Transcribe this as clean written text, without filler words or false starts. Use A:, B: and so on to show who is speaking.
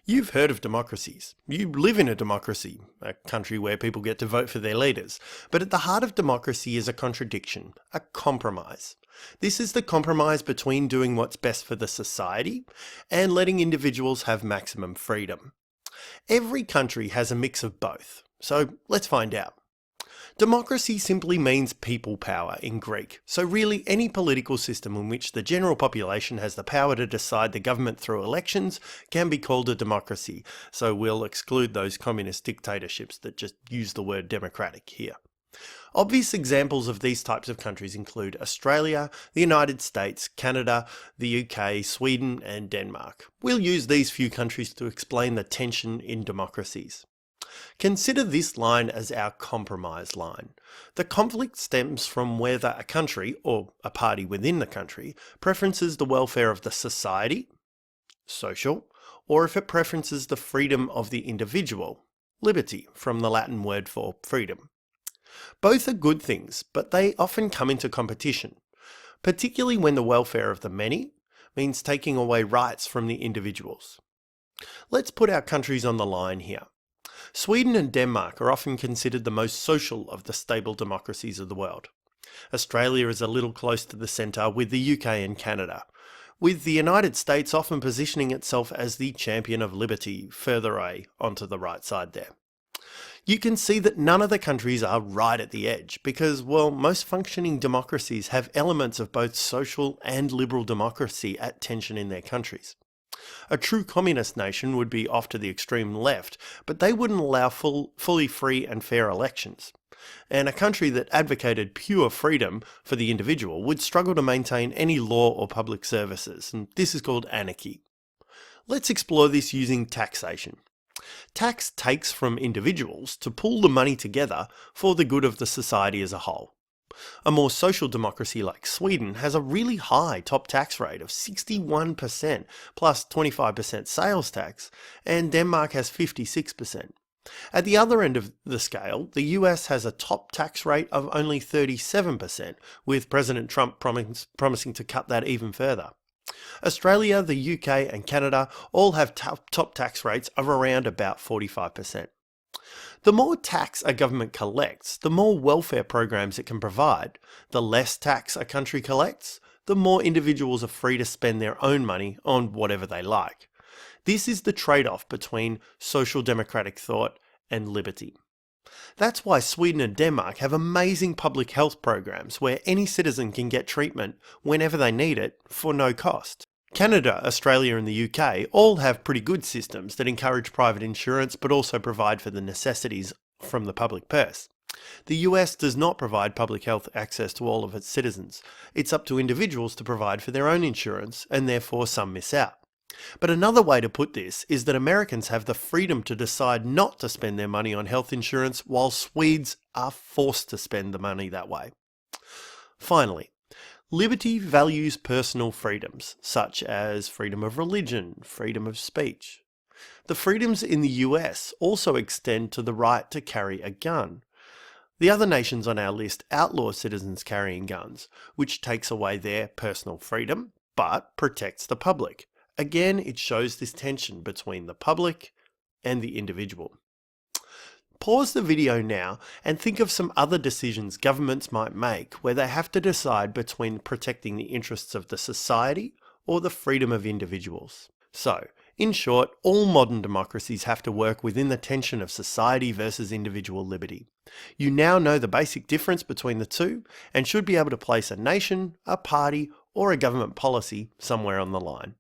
A: You've heard of democracies. You live in a democracy, a country where people get to vote for their leaders. But at the heart of democracy is a contradiction, a compromise. This is the compromise between doing what's best for the society and letting individuals have maximum freedom. Every country has a mix of both, so let's find out. Democracy simply means people power in Greek, so really any political system in which the general population has the power to decide the government through elections can be called a democracy, so we'll exclude those communist dictatorships that just use the word democratic here. Obvious examples of these types of countries include Australia, the United States, Canada, the UK, Sweden and Denmark. We'll use these few countries to explain the tension in democracies. Consider this line as our compromise line. The conflict stems from whether a country, or a party within the country, preferences the welfare of the society, social, or if it preferences the freedom of the individual, liberty, from the Latin word for freedom. Both are good things, but they often come into competition, particularly when the welfare of the many means taking away rights from the individuals. Let's put our countries on the line here. Sweden and Denmark are often considered the most social of the stable democracies of the world. Australia is a little close to the centre with the UK and Canada, with the United States often positioning itself as the champion of liberty further away onto the right side there. You can see that none of the countries are right at the edge because, well, most functioning democracies have elements of both social and liberal democracy at tension in their countries. A true communist nation would be off to the extreme left, but they wouldn't allow fully free and fair elections. And a country that advocated pure freedom for the individual would struggle to maintain any law or public services, and this is called anarchy. Let's explore this using taxation. Tax takes from individuals to pool the money together for the good of the society as a whole. A more social democracy like Sweden has a really high top tax rate of 61% plus 25% sales tax, and Denmark has 56%. At the other end of the scale, the US has a top tax rate of only 37%, with President Trump promising to cut that even further. Australia, the UK and Canada all have top tax rates of around about 45%. The more tax a government collects, the more welfare programs it can provide. The less tax a country collects, the more individuals are free to spend their own money on whatever they like. This is the trade-off between social democratic thought and liberty. That's why Sweden and Denmark have amazing public health programs where any citizen can get treatment whenever they need it for no cost. Canada, Australia and the UK all have pretty good systems that encourage private insurance but also provide for the necessities from the public purse. The US does not provide public health access to all of its citizens. It's up to individuals to provide for their own insurance, and therefore some miss out. But another way to put this is that Americans have the freedom to decide not to spend their money on health insurance, while Swedes are forced to spend the money that way. Finally, liberty values personal freedoms, such as freedom of religion, freedom of speech. The freedoms in the US also extend to the right to carry a gun. The other nations on our list outlaw citizens carrying guns, which takes away their personal freedom, but protects the public. Again, it shows this tension between the public and the individual. Pause the video now and think of some other decisions governments might make where they have to decide between protecting the interests of the society or the freedom of individuals. So, in short, all modern democracies have to work within the tension of society versus individual liberty. You now know the basic difference between the two and should be able to place a nation, a party, or a government policy somewhere on the line.